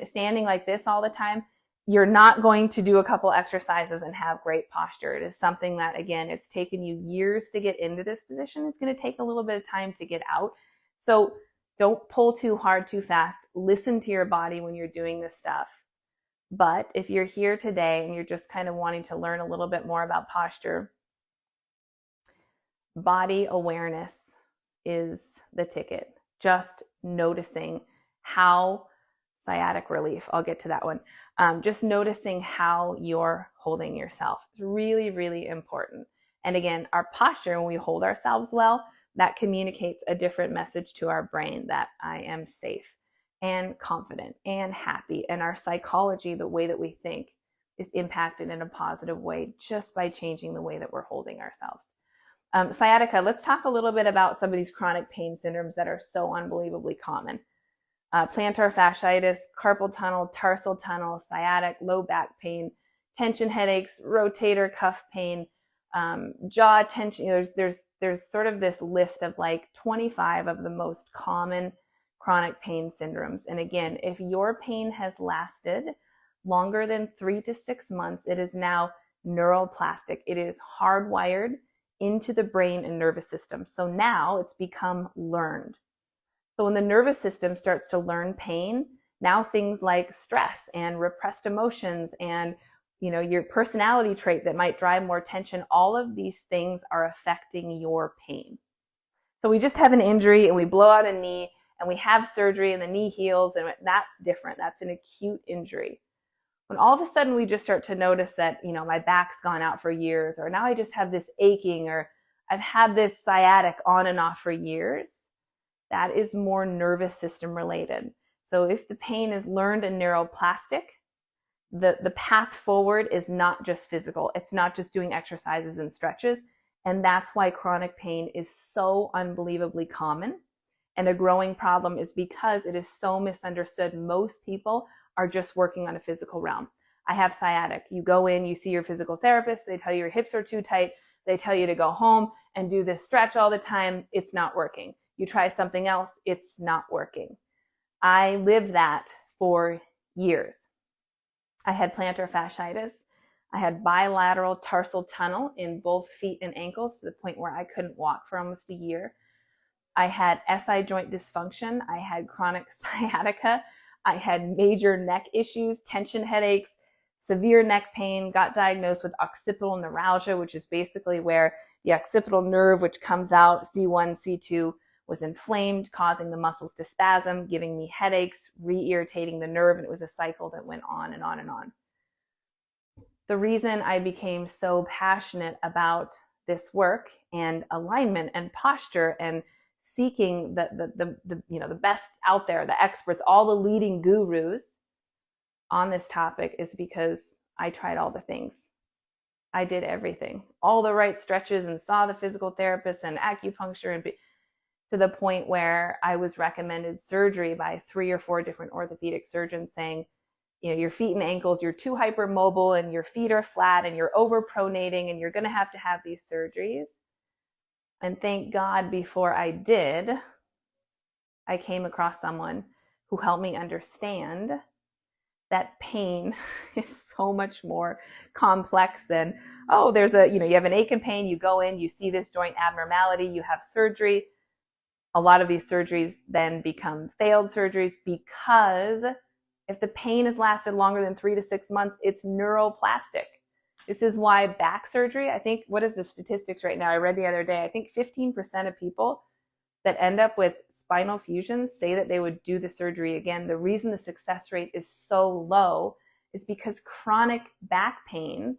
standing like this all the time, you're not going to do a couple exercises and have great posture. It is something that, again, it's taken you years to get into this position. It's going to take a little bit of time to get out. So don't pull too hard, too fast. Listen to your body when you're doing this stuff. But if you're here today and you're just kind of wanting to learn a little bit more about posture, body awareness is the ticket. Just noticing how sciatic relief, I'll get to that one. Just noticing how you're holding yourself. It's really, really important. And again, our posture, when we hold ourselves well, that communicates a different message to our brain that I am safe and confident and happy. And our psychology, the way that we think, is impacted in a positive way just by changing the way that we're holding ourselves. Sciatica, let's talk a little bit about some of these chronic pain syndromes that are so unbelievably common. Plantar fasciitis, carpal tunnel, tarsal tunnel, sciatic, low back pain, tension headaches, rotator cuff pain, jaw tension. There's sort of this list of like 25 of the most common chronic pain syndromes. And again, if your pain has lasted longer than 3 to 6 months, it is now neuroplastic. It is hardwired into the brain and nervous system. So now it's become learned. So when the nervous system starts to learn pain, now things like stress and repressed emotions and your personality trait that might drive more tension, all of these things are affecting your pain. So we just have an injury and we blow out a knee and we have surgery and the knee heals, and that's different. That's an acute injury. When all of a sudden we just start to notice that, my back's gone out for years, or now I just have this aching, or I've had this sciatic on and off for years, that is more nervous system related. So if the pain is learned and neuroplastic, the path forward is not just physical. It's not just doing exercises and stretches. And that's why chronic pain is so unbelievably common and a growing problem, is because it is so misunderstood. Most people are just working on a physical realm. I have sciatic. You go in, you see your physical therapist, they tell you your hips are too tight, they tell you to go home and do this stretch all the time. It's not working. You try something else, it's not working. I lived that for years. I had plantar fasciitis. I had bilateral tarsal tunnel in both feet and ankles to the point where I couldn't walk for almost a year. I had SI joint dysfunction. I had chronic sciatica. I had major neck issues, tension headaches, severe neck pain, got diagnosed with occipital neuralgia, which is basically where the occipital nerve, which comes out, C1, C2, was inflamed, causing the muscles to spasm, giving me headaches, re-irritating the nerve, and it was a cycle that went on and on and on. The reason I became so passionate about this work and alignment and posture and seeking the best out there, the experts, all the leading gurus on this topic, is because I tried all the things. I did everything, all the right stretches, and saw the physical therapist and acupuncture, and to the point where I was recommended surgery by 3 or 4 different orthopedic surgeons saying, your feet and ankles, you're too hypermobile and your feet are flat and you're overpronating and you're going to have these surgeries. And thank God, before I did, I came across someone who helped me understand that pain is so much more complex than, there's you have an ache and pain, you go in, you see this joint abnormality, you have surgery. A lot of these surgeries then become failed surgeries, because if the pain has lasted longer than 3 to 6 months, it's neuroplastic. This is why back surgery, I think, what is the statistics right now? I read the other day, I think 15% of people that end up with spinal fusions say that they would do the surgery again. The reason the success rate is so low is because chronic back pain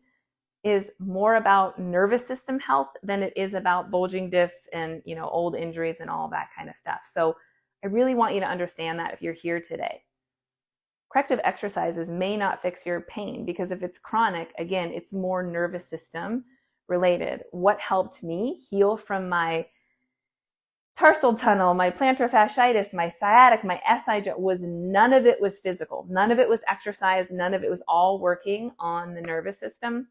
is more about nervous system health than it is about bulging discs and old injuries and all that kind of stuff. So I really want you to understand that if you're here today. Corrective exercises may not fix your pain, because if it's chronic, again, it's more nervous system related. What helped me heal from my tarsal tunnel, my plantar fasciitis, my sciatic, my SI joint, was none of it was physical. None of it was exercise. None of it was all working on the nervous system.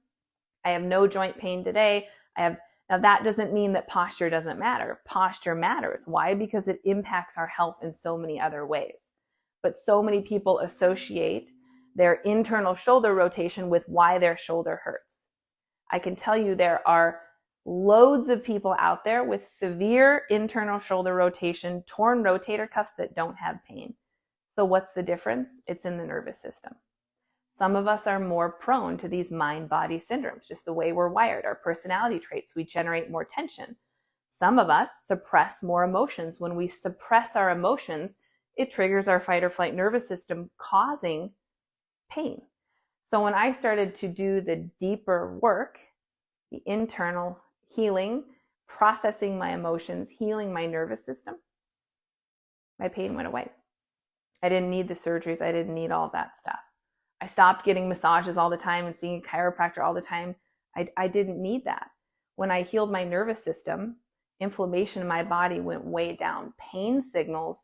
I have no joint pain today. Now that doesn't mean that posture doesn't matter. Posture matters. Why? Because it impacts our health in so many other ways. But so many people associate their internal shoulder rotation with why their shoulder hurts. I can tell you there are loads of people out there with severe internal shoulder rotation, torn rotator cuffs that don't have pain. So what's the difference? It's in the nervous system. Some of us are more prone to these mind-body syndromes, just the way we're wired, our personality traits. We generate more tension. Some of us suppress more emotions. When we suppress our emotions, it triggers our fight or flight nervous system, causing pain. So when I started to do the deeper work, the internal healing, processing my emotions, healing my nervous system, my pain went away. I didn't need the surgeries. I didn't need all of that stuff. I stopped getting massages all the time and seeing a chiropractor all the time. I didn't need that. When I healed my nervous system, inflammation in my body went way down. Pain signals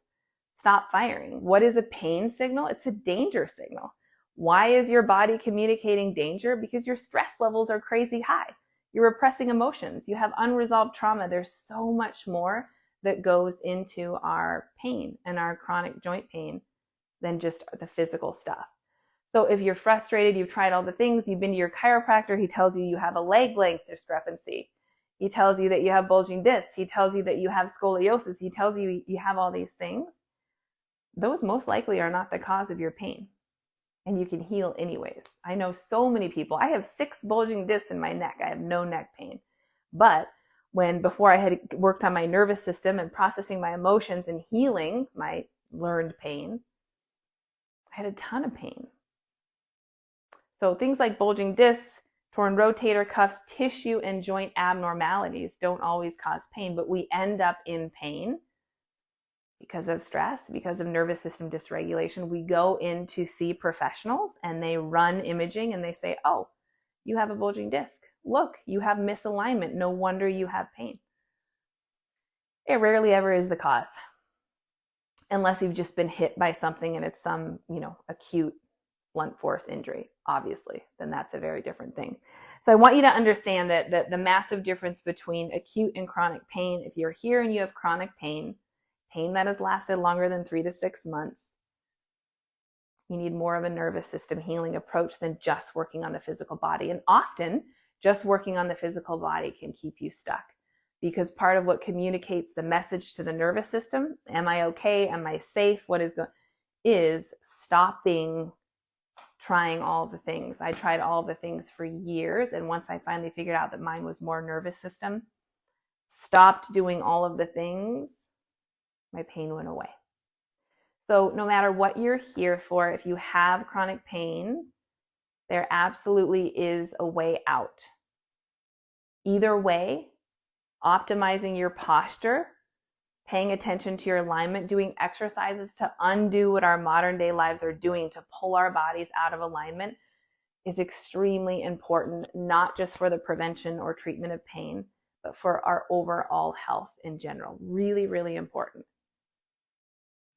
stop firing. What is a pain signal? It's a danger signal. Why is your body communicating danger? Because your stress levels are crazy high. You're repressing emotions. You have unresolved trauma. There's so much more that goes into our pain and our chronic joint pain than just the physical stuff. So if you're frustrated, you've tried all the things, you've been to your chiropractor, he tells you you have a leg length discrepancy. He tells you that you have bulging discs. He tells you that you have scoliosis. He tells you you have all these things. Those most likely are not the cause of your pain. And you can heal anyways. I know so many people. I have 6 bulging discs in my neck. I have no neck pain. But before I had worked on my nervous system and processing my emotions and healing my learned pain, I had a ton of pain. So things like bulging discs, torn rotator cuffs, tissue and joint abnormalities don't always cause pain, but we end up in pain because of stress, because of nervous system dysregulation. We go in to see professionals and they run imaging and they say, oh, you have a bulging disc. Look, you have misalignment. No wonder you have pain. It rarely ever is the cause, unless you've just been hit by something and it's some, acute blunt force injury, obviously, then that's a very different thing. So I want you to understand that the massive difference between acute and chronic pain, if you're here and you have chronic pain that has lasted longer than 3 to 6 months, you need more of a nervous system healing approach than just working on the physical body. And often, just working on the physical body can keep you stuck, because part of what communicates the message to the nervous system, am I okay? Am I safe? What is stopping trying all the things. I tried all the things for years, and once I finally figured out that mine was more nervous system, stopped doing all of the things, my pain went away. So no matter what you're here for, if you have chronic pain, there absolutely is a way out. Either way, optimizing your posture, paying attention to your alignment, doing exercises to undo what our modern day lives are doing to pull our bodies out of alignment is extremely important, not just for the prevention or treatment of pain, but for our overall health in general. Really, really important.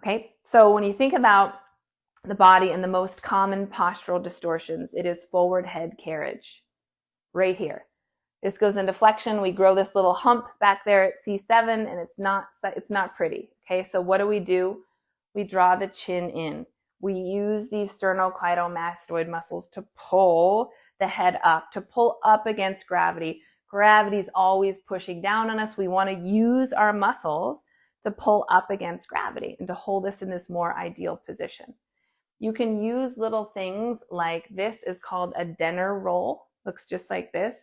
Okay, so when you think about the body and the most common postural distortions, it is forward head carriage, right here. This goes into flexion. We grow this little hump back there at C7, and it's not pretty. Okay, so what do? We draw the chin in. We use these sternocleidomastoid muscles to pull the head up, to pull up against gravity. Gravity's always pushing down on us. We want to use our muscles to pull up against gravity and to hold us in this more ideal position. You can use little things like this is called a Denner roll. Looks just like this.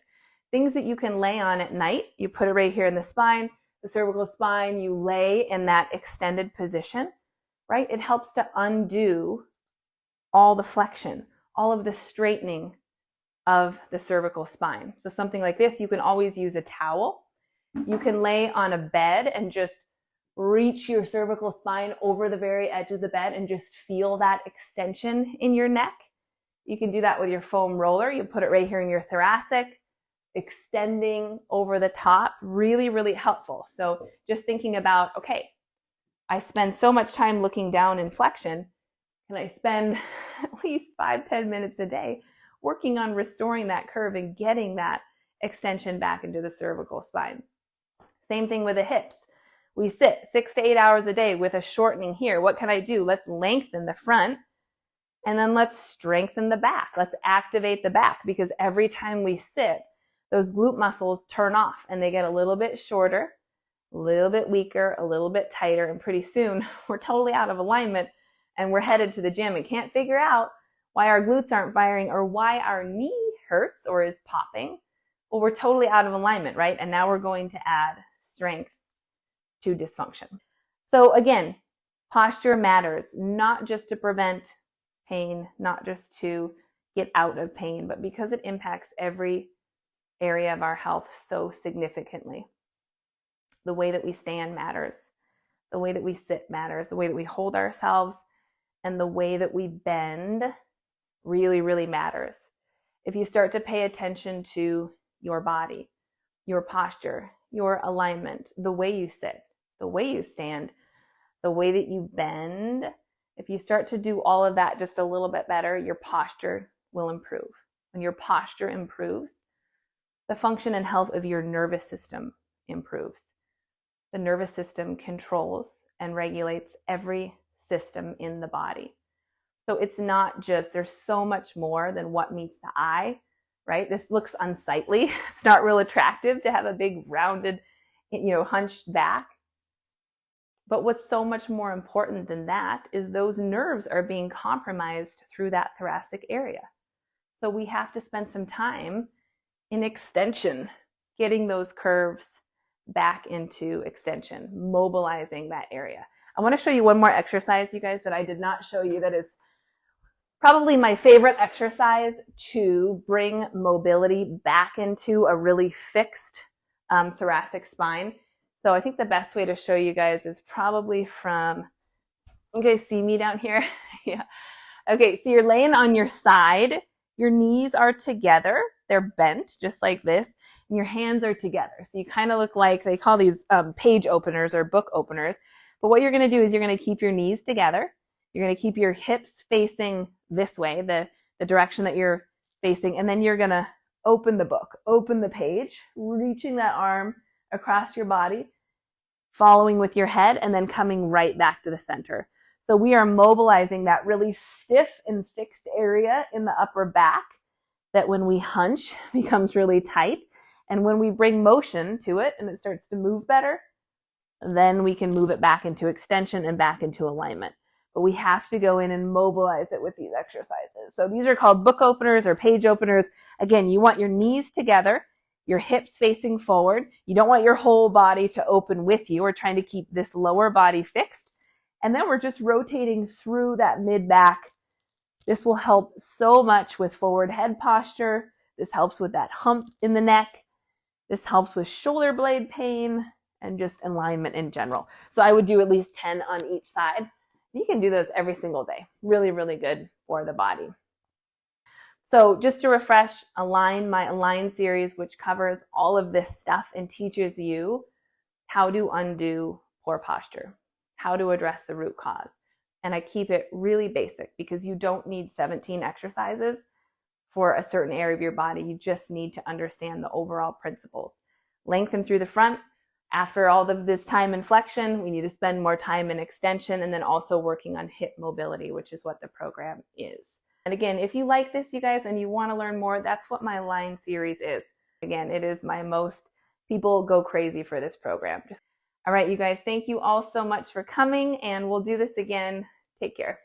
Things that you can lay on at night. You put it right here in the spine, the cervical spine. You lay in that extended position, right? It helps to undo all the flexion, all of the straightening of the cervical spine. So something like this, you can always use a towel. You can lay on a bed and just reach your cervical spine over the very edge of the bed and just feel that extension in your neck. You can do that with your foam roller. You put it right here in your thoracic, extending over the top. Really, really helpful. So just thinking about, okay, I spend so much time looking down in flexion. Can I spend at least 5-10 minutes a day working on restoring that curve and getting that extension back into the cervical spine? Same thing with the hips. We sit 6 to 8 hours a day with a shortening here. What can I do? Let's lengthen the front, and then let's strengthen the back. Let's activate the back, because every time we sit, those glute muscles turn off and they get a little bit shorter, a little bit weaker, a little bit tighter, and pretty soon we're totally out of alignment and we're headed to the gym and can't figure out why our glutes aren't firing or why our knee hurts or is popping. Well, we're totally out of alignment, right? And now we're going to add strength to dysfunction. So again, posture matters, not just to prevent pain, not just to get out of pain, but because it impacts every area of our health so significantly. The way that we stand matters. The way that we sit matters. The way that we hold ourselves and the way that we bend really, really matters. If you start to pay attention to your body, your posture, your alignment, the way you sit, the way you stand, the way that you bend, if you start to do all of that just a little bit better, your posture will improve. When your posture improves, the function and health of your nervous system improves. The nervous system controls and regulates every system in the body. So it's not just, there's so much more than what meets the eye right? This looks unsightly. It's not real attractive to have a big rounded, hunched back. But what's so much more important than that is those nerves are being compromised through that thoracic area. So we have to spend some time in extension, getting those curves back into extension, mobilizing that area. I want to show you one more exercise, you guys, that I did not show you, that is probably my favorite exercise to bring mobility back into a really fixed thoracic spine. So I think the best way to show you guys is probably from, you guys see me down here? Yeah. Okay, so you're laying on your side. Your knees are together. They're bent just like this. And your hands are together. So you kind of look like, they call these page openers or book openers. But what you're going to do is you're going to keep your knees together. You're going to keep your hips facing this way, the direction that you're facing. And then you're going to open the book, open the page, reaching that arm across your body, following with your head, and then coming right back to the center. So we are mobilizing that really stiff and fixed area in the upper back that when we hunch becomes really tight. And when we bring motion to it and it starts to move better, then we can move it back into extension and back into alignment. But we have to go in and mobilize it with these exercises. So these are called book openers or page openers. Again, you want your knees together, your hips facing forward. You don't want your whole body to open with you. We're trying to keep this lower body fixed. And then we're just rotating through that mid-back. This will help so much with forward head posture. This helps with that hump in the neck. This helps with shoulder blade pain and just alignment in general. So I would do at least 10 on each side. You can do those every single day. Really, really good for the body. So just to refresh, my Align series, which covers all of this stuff and teaches you how to undo poor posture, how to address the root cause. And I keep it really basic because you don't need 17 exercises for a certain area of your body. You just need to understand the overall principles. Lengthen through the front. After all of this time in flexion, we need to spend more time in extension and then also working on hip mobility, which is what the program is. And again, if you like this, you guys, and you want to learn more, that's what my Align series is. Again, it is people go crazy for this program. All right, you guys, thank you all so much for coming, and we'll do this again. Take care.